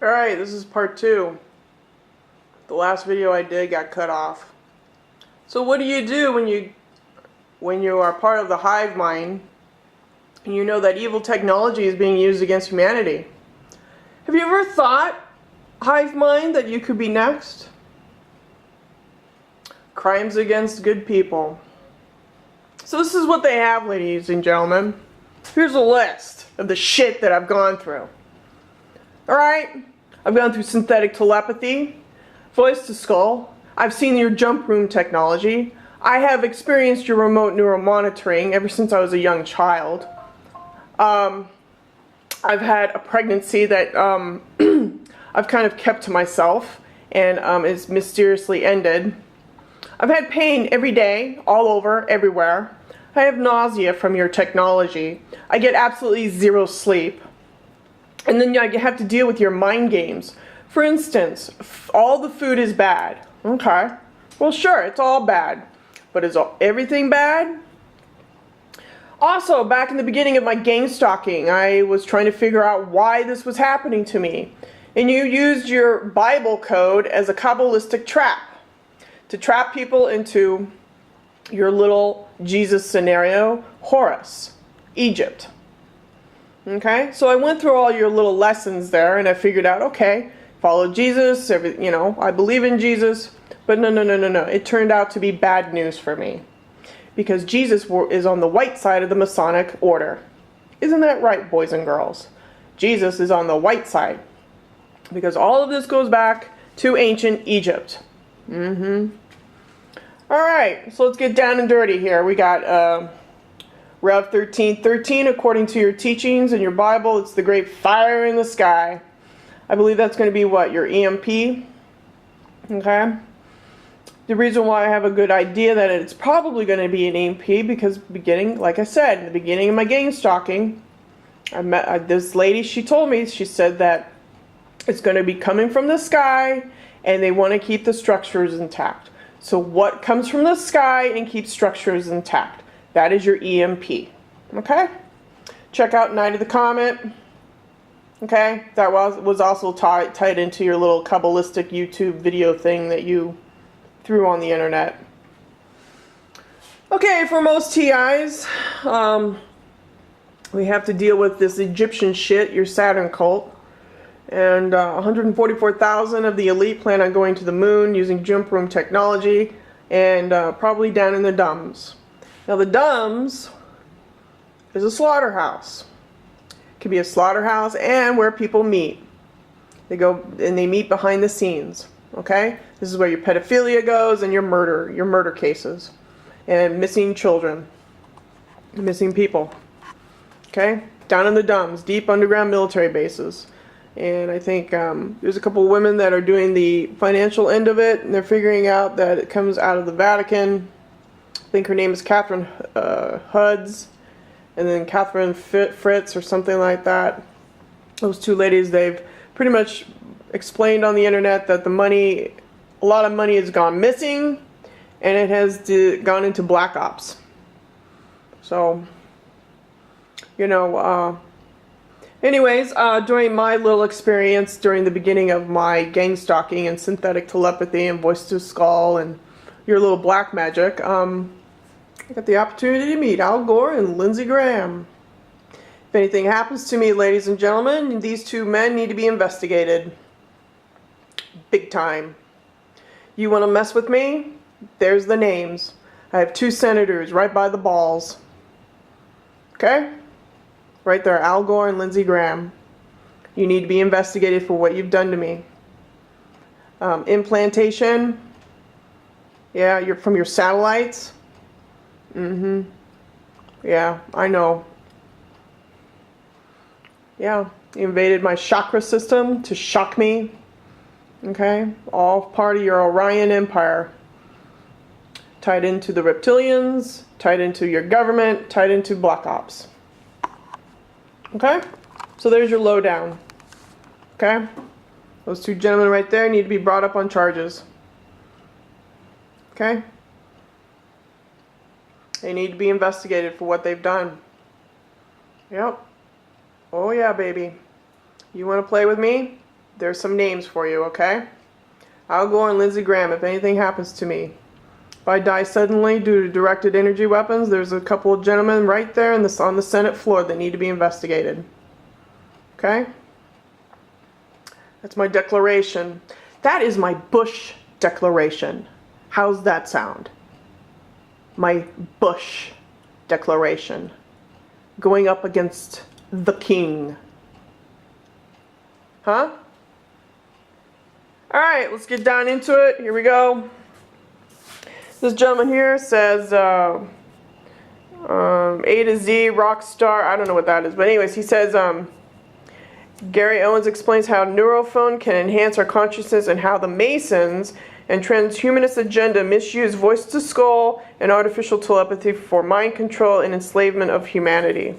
Alright, this is part 2. The last video I did got cut off. So what do you do when you are part of the hive mind and you know that evil technology is being used against humanity? Have you ever thought, hive mind, that you could be next? Crimes against good people. So this is what they have, ladies and gentlemen. Here's a list of the shit that I've gone through. Alright, I've gone through synthetic telepathy, voice to skull, I've seen your jump room technology, I have experienced your remote neural monitoring ever since I was a young child. I've had a pregnancy that I've kind of kept to myself and is mysteriously ended. I've had pain every day, all over, everywhere. I have nausea from your technology. I get absolutely zero sleep. And then you have to deal with your mind games. For instance, all the food is bad. Okay. Well, sure, it's all bad. But is everything bad? Also, back in the beginning of my gang stalking, I was trying to figure out why this was happening to me. And you used your Bible code as a Kabbalistic trap. To trap people into your little Jesus scenario, Horus, Egypt. Okay, so I went through all your little lessons there and I figured out, okay, follow Jesus, I believe in Jesus, but no. It turned out to be bad news for me. Because Jesus is on the white side of the Masonic order. Isn't that right, boys and girls? Jesus is on the white side. Because all of this goes back to ancient Egypt. Alright, so let's get down and dirty here. We got Rev 13:13, according to your teachings in your Bible, it's the great fire in the sky. I believe that's going to be what? Your EMP? Okay. The reason why I have a good idea that it's probably going to be an EMP because like I said, in the beginning of my gang stalking, I met this lady, she said that it's going to be coming from the sky and they want to keep the structures intact. So what comes from the sky and keeps structures intact? That is your EMP. Okay? Check out Night of the Comet. Okay? That was also tied into your little Kabbalistic YouTube video thing that you threw on the internet. Okay, for most TIs, we have to deal with this Egyptian shit, your Saturn cult. And 144,000 of the elite plan on going to the moon using jump room technology and probably down in the dumbs. Now the dumbs is a slaughterhouse. It can be a slaughterhouse and where people meet. They go and they meet behind the scenes. Okay? This is where your pedophilia goes and your murder cases. And missing children. Missing people. Okay? Down in the dumbs, deep underground military bases. And I think there's a couple of women that are doing the financial end of it, and they're figuring out that it comes out of the Vatican. I think her name is Catherine Huds, and then Catherine Fritz or something like that. Those two ladies, they've pretty much explained on the internet that a lot of money has gone missing, and it has gone into black ops. So, anyways, during my little experience during the beginning of my gang stalking and synthetic telepathy and voice to skull and your little black magic, I got the opportunity to meet Al Gore and Lindsey Graham. If anything happens to me, ladies and gentlemen, these two men need to be investigated. Big time. You want to mess with me? There's the names. I have 2 senators right by the balls. Okay? Right there, Al Gore and Lindsey Graham. You need to be investigated for what you've done to me. Implantation. Yeah, you're from your satellites. Yeah, I know. Yeah, you invaded my chakra system to shock me. Okay, all part of your Orion Empire. Tied into the reptilians, tied into your government, tied into Black Ops. Okay, so there's your lowdown. Okay, those 2 gentlemen right there need to be brought up on charges. Okay, they need to be investigated for what they've done. Yep. Oh yeah, baby. You want to play with me? There's some names for you, okay? Gore and Lindsey Graham, if anything happens to me. If I die suddenly due to directed energy weapons, there's a couple of gentlemen right there on the Senate floor that need to be investigated. Okay? That's my declaration. That is my Bush declaration. How's that sound? My Bush declaration. Going up against the king. Huh? Alright, let's get down into it. Here we go. This gentleman here says A to Z, rock star. I don't know what that is. But anyways, he says Gary Owens explains how neurophone can enhance our consciousness and how the Masons and transhumanist agenda misuse voice to skull and artificial telepathy for mind control and enslavement of humanity.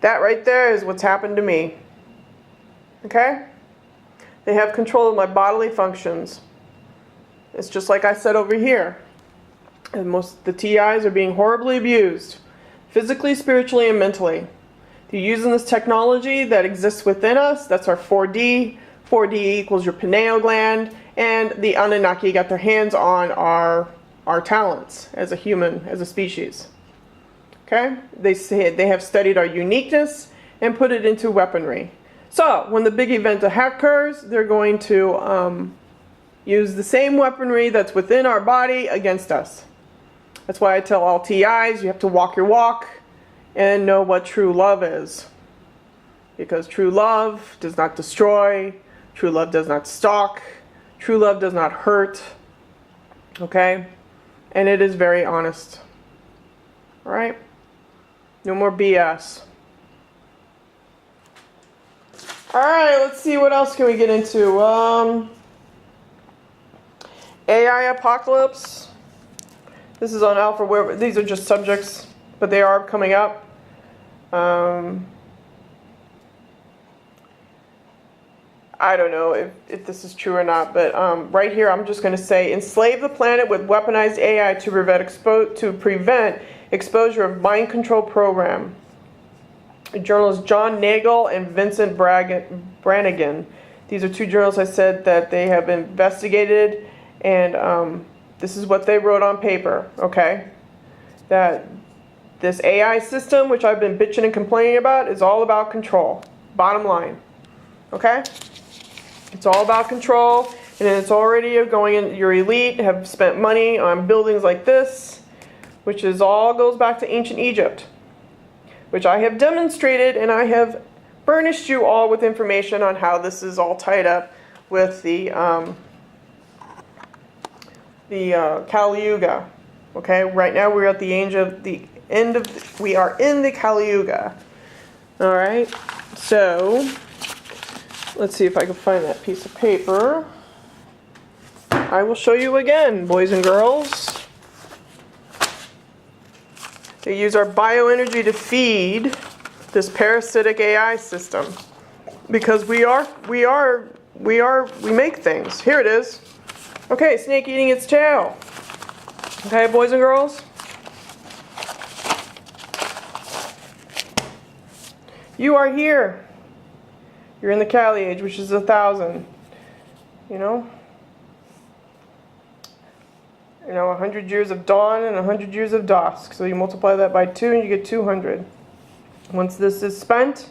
That right there is what's happened to me. Okay? They have control of my bodily functions. It's just like I said over here. And the TIs are being horribly abused. Physically, spiritually, and mentally. They're using this technology that exists within us. That's our 4D. 4D equals your pineal gland. And the Anunnaki got their hands on our talents as a human, as a species. Okay? They say they have studied our uniqueness and put it into weaponry. So, when the big event occurs, they're going to use the same weaponry that's within our body against us. That's why I tell all TIs, you have to walk your walk and know what true love is. Because true love does not destroy, true love does not stalk, true love does not hurt. Okay? And it is very honest. Alright? No more BS. Alright, let's see what else can we get into. AI apocalypse. This is on Alpha Web. These are just subjects, but they are coming up. I don't know if this is true or not, but right here I'm just going to say, enslave the planet with weaponized AI to prevent exposure of mind control program. Journalists John Nagel and Vincent Brannigan. These are two journalists I said that they have investigated, and this is what they wrote on paper, okay? That this AI system, which I've been bitching and complaining about, is all about control. Bottom line, okay? It's all about control, and it's already going in. Your elite have spent money on buildings like this, which is all goes back to ancient Egypt, which I have demonstrated, and I have furnished you all with information on how this is all tied up with the Kali Yuga. Okay, right now we're at the we are in the Kali Yuga. All right, so let's see if I can find that piece of paper. I will show you again, boys and girls. They use our bioenergy to feed this parasitic AI system because we make things. Here it is. Okay, snake eating its tail. Okay, boys and girls. You are here. You're in the Kali age, which is 1,000. You know, 100 years of dawn and 100 years of dusk. So you multiply that by 2 and you get 200. Once this is spent, it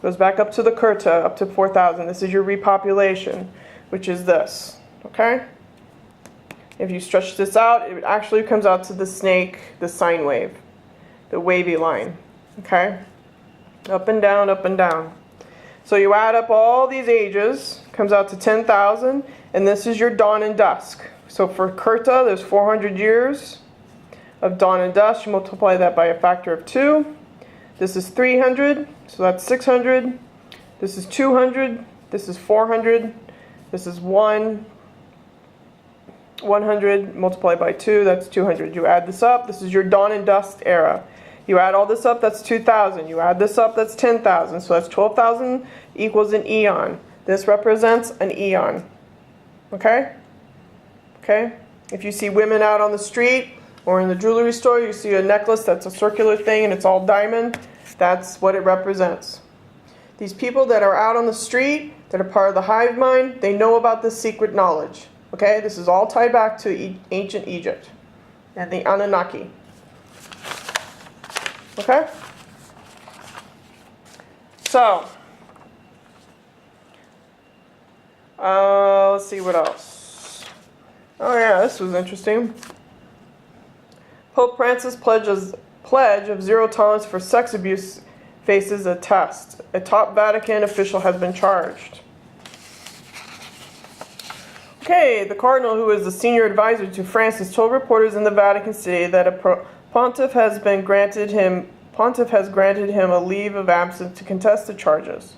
goes back up to the Kurta, up to 4,000. This is your repopulation, which is this. Okay? If you stretch this out, it actually comes out to the snake, the sine wave, the wavy line. Okay? Up and down, up and down. So you add up all these ages, comes out to 10,000, and this is your dawn and dusk. So for Kurta, there's 400 years of dawn and dusk. You multiply that by a factor of 2. This is 300, so that's 600. This is 200. This is 400. This is 100 multiplied by 2, that's 200. You add this up, this is your dawn and dusk era. You add all this up, that's 2,000. You add this up, that's 10,000. So that's 12,000 equals an eon. This represents an eon. Okay? Okay? If you see women out on the street or in the jewelry store, you see a necklace that's a circular thing and it's all diamond, that's what it represents. These people that are out on the street that are part of the hive mind, they know about this secret knowledge. Okay, this is all tied back to ancient Egypt and the Anunnaki. Okay? So, let's see what else. Oh yeah, this was interesting. Pope Francis' pledge of zero tolerance for sex abuse faces a test. A top Vatican official has been charged. Okay, the Cardinal, who is the senior advisor to Francis, told reporters in the Vatican City that a pontiff has granted him a leave of absence to contest the charges.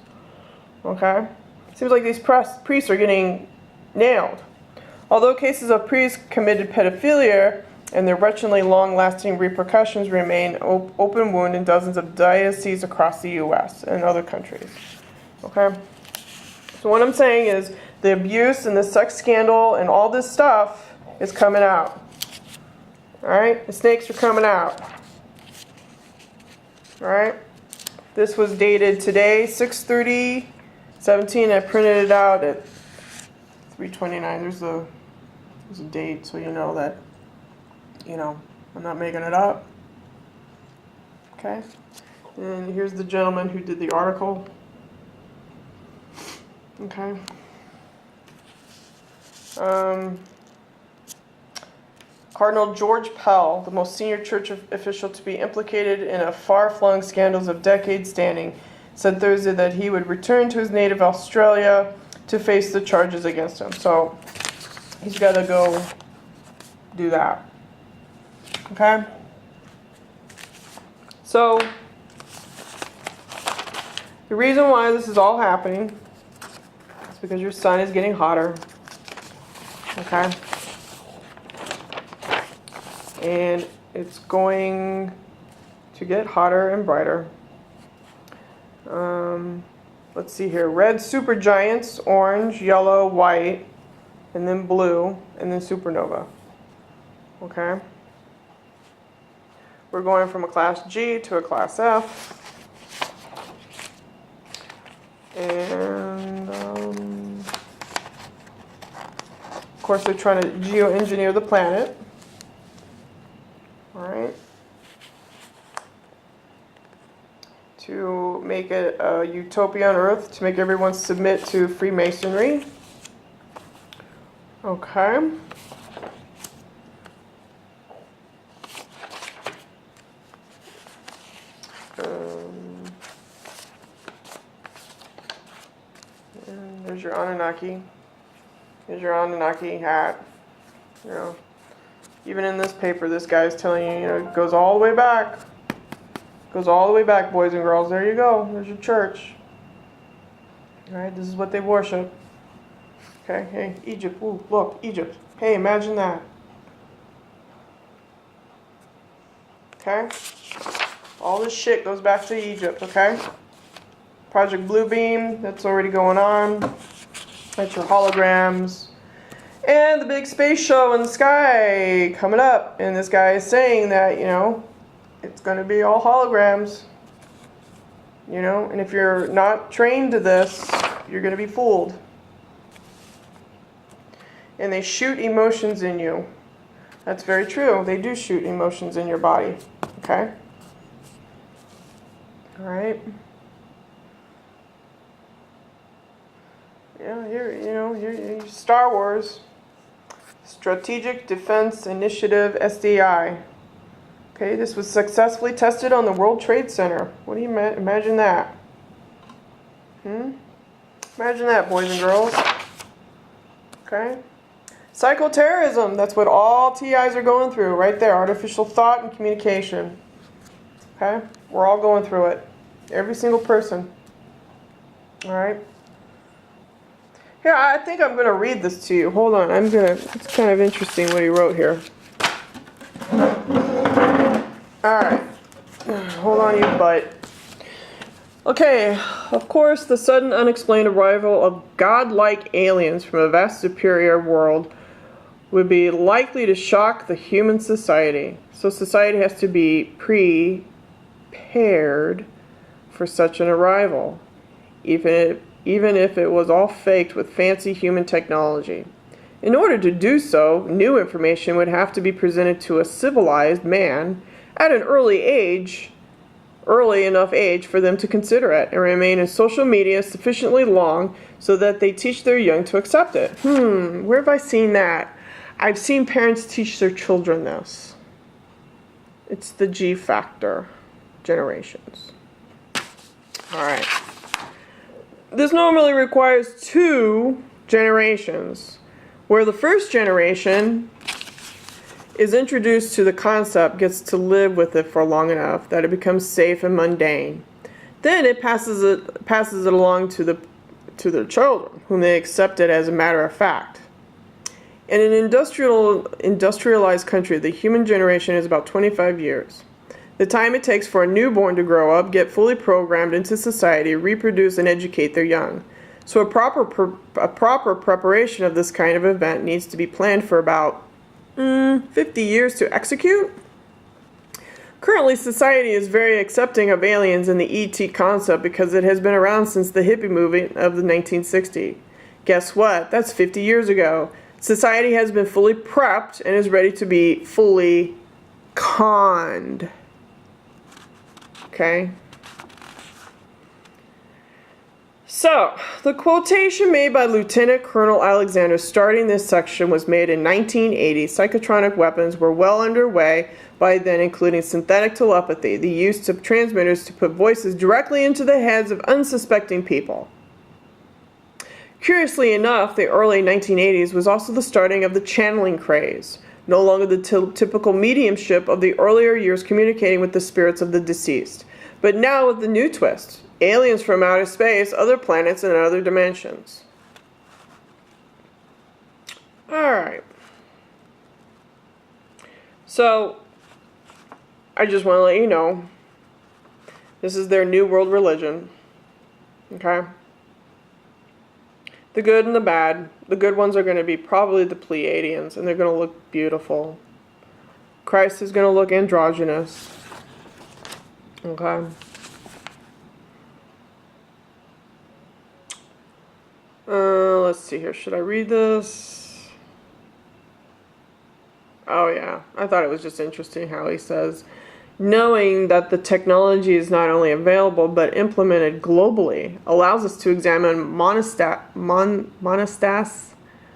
Okay? Seems like these priests are getting nailed. Although cases of priests committed pedophilia and their wretchedly long-lasting repercussions remain open wound in dozens of dioceses across the U.S. and other countries. Okay? So what I'm saying is the abuse and the sex scandal and all this stuff is coming out. Alright? The snakes are coming out. Alright? This was dated today, 6/30/17. I printed it out at 3:29. There's a date, so you know that, I'm not making it up. Okay? And here's the gentleman who did the article. Okay? Cardinal George Powell, the most senior church official to be implicated in a far-flung scandals of decades standing, said Thursday that he would return to his native Australia to face the charges against him. So he's got to go do that. Okay? So the reason why this is all happening is because your sun is getting hotter. Okay? And it's going to get hotter and brighter. Let's see here. Red supergiants, orange, yellow, white, and then blue, and then supernova. Okay? We're going from a class G to a class F. And, of course, they're trying to geoengineer the planet. Alright? To make it a utopia on Earth, to make everyone submit to Freemasonry. Okay. And there's your Anunnaki. Here's your Anunnaki hat. Even in this paper, this guy's telling you, it goes all the way back. Goes all the way back, boys and girls. There you go. There's your church. Alright, this is what they worship. Okay, hey, Egypt. Ooh, look, Egypt. Hey, imagine that. Okay? All this shit goes back to Egypt, okay? Project Bluebeam, that's already going on. That's your holograms. And the big space show in the sky coming up. And this guy is saying that, it's going to be all holograms. And if you're not trained to this, you're going to be fooled. And they shoot emotions in you. That's very true. They do shoot emotions in your body. Okay? Alright? Yeah, here, Star Wars. Strategic Defense Initiative, SDI. Okay, this was successfully tested on the World Trade Center. What do you imagine that? Imagine that, boys and girls. Okay? Psychoterrorism, that's what all TIs are going through right there. Artificial thought and communication. Okay? We're all going through it. Every single person. Alright? Here, I think I'm going to read this to you. Hold on. It's kind of interesting what he wrote here. Alright. Hold on, you butt. Okay. Of course, the sudden unexplained arrival of godlike aliens from a vast superior world would be likely to shock the human society. So society has to be prepared for such an arrival. Even even if it was all faked with fancy human technology. In order to do so, new information would have to be presented to a civilized man at an early enough age for them to consider it and remain in social media sufficiently long so that they teach their young to accept it. Where have I seen that? I've seen parents teach their children this. It's the G factor generations. All right. This normally requires 2 generations, where the first generation is introduced to the concept, gets to live with it for long enough that it becomes safe and mundane. Then it passes it along to their children, whom they accept it as a matter of fact. In an industrialized country, the human generation is about 25 years. The time it takes for a newborn to grow up, get fully programmed into society, reproduce, and educate their young. So a proper preparation of this kind of event needs to be planned for about 50 years to execute. Currently, society is very accepting of aliens and the ET concept because it has been around since the hippie movement of the 1960s. Guess what? That's 50 years ago. Society has been fully prepped and is ready to be fully conned. Okay? So, the quotation made by Lieutenant Colonel Alexander starting this section was made in 1980. Psychotronic weapons were well underway by then, including synthetic telepathy, the use of transmitters to put voices directly into the heads of unsuspecting people. Curiously enough, the early 1980s was also the starting of the channeling craze, no longer the typical mediumship of the earlier years communicating with the spirits of the deceased, but now with the new twist. Aliens from outer space, other planets, and other dimensions. Alright. So, I just want to let you know, this is their new world religion. Okay? The good and the bad. The good ones are going to be probably the Pleiadians, and they're going to look beautiful. Christ is going to look androgynous. Okay? Let's see here. Should I read this? Oh yeah. I thought it was just interesting how he says, knowing that the technology is not only available but implemented globally allows us to examine Monistas'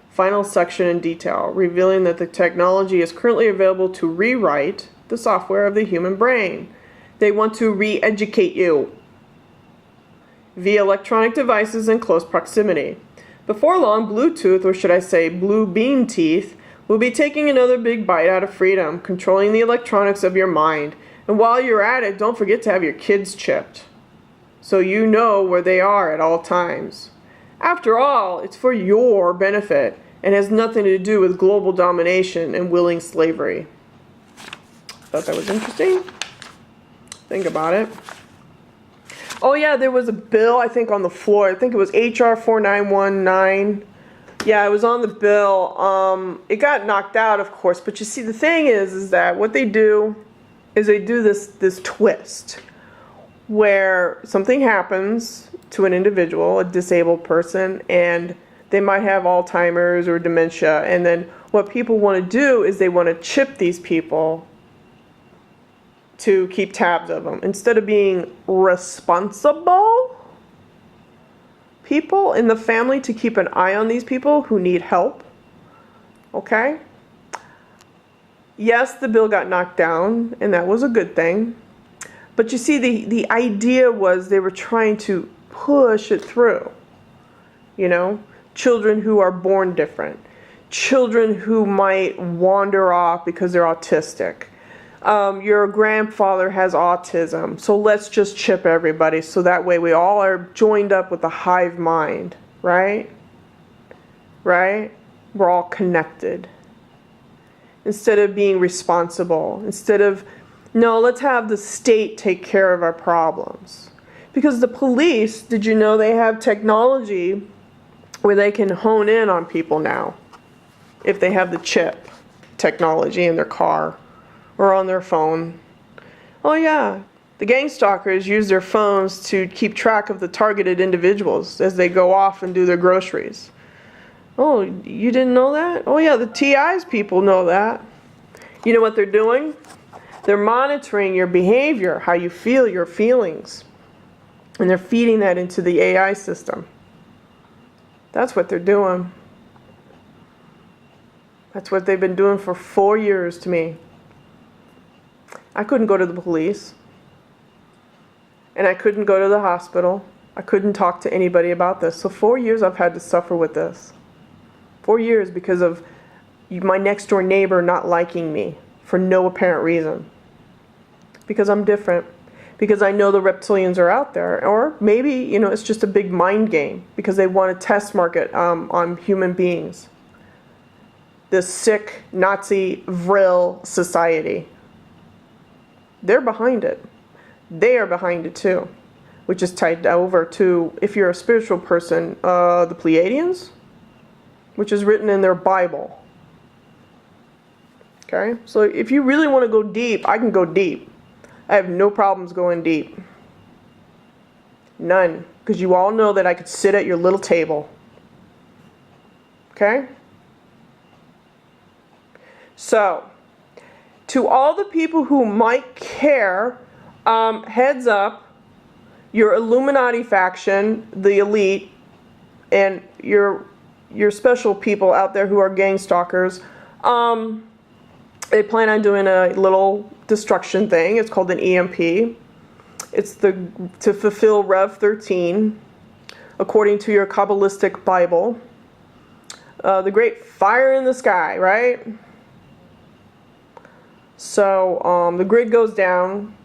final section in detail, revealing that the technology is currently available to rewrite the software of the human brain. They want to re-educate you via electronic devices in close proximity. Before long, Bluetooth, or should I say blue beam teeth, will be taking another big bite out of freedom, controlling the electronics of your mind. And while you're at it, don't forget to have your kids chipped, so you know where they are at all times. After all, it's for your benefit and has nothing to do with global domination and willing slavery. Thought that was interesting. Think about it. Oh yeah, there was a bill, I think, on the floor. I think it was HR 4919. Yeah, it was on the bill. It got knocked out, of course. But you see, the thing is that what they do is they do this twist where something happens to an individual, a disabled person, and they might have Alzheimer's or dementia. And then what people want to do is they want to chip these people to keep tabs of them. Instead of being responsible people in the family to keep an eye on these people who need help. Okay? Yes, the bill got knocked down, and that was a good thing. But you see, the idea was they were trying to push it through. You know? Children who are born different. Children who might wander off because they're autistic. Your grandfather has autism, so let's just chip everybody so that way we all are joined up with a hive mind, right? Right? We're all connected. Instead of being responsible, instead of, no, let's have the state take care of our problems. Because the police, did you know they have technology where they can hone in on people now if they have the chip technology in their car or on their phone? Oh yeah, The gang stalkers use their phones to keep track of the targeted individuals as they go off and do their groceries. Oh, you didn't know that? Oh yeah, the TI's people know that. You know what they're doing? They're monitoring your behavior, how you feel, your feelings. And they're feeding that into the AI system. That's what they're doing. That's what they've been doing for 4 years to me. I couldn't go to the police. And I couldn't go to the hospital. I couldn't talk to anybody about this. So 4 years I've had to suffer with this. 4 years because of my next door neighbor not liking me for no apparent reason. Because I'm different. Because I know the reptilians are out there. Or maybe, you know, it's just a big mind game. Because they want to test market on human beings. This sick, Nazi, vril society. They're behind it. They are behind it too, which is tied over to, if you're a spiritual person, the Pleiadians, which is written in their Bible. Okay, so if you really want to go deep, I can go deep. I have no problems going deep. None, because you all know that I could sit at your little table. Okay? So, to all the people who might care, heads up, your Illuminati faction, the elite, and your special people out there who are gang stalkers, they plan on doing a little destruction thing. It's called an EMP. It's to fulfill Rev 13, according to your Kabbalistic Bible. The great fire in the sky, right? So the grid goes down.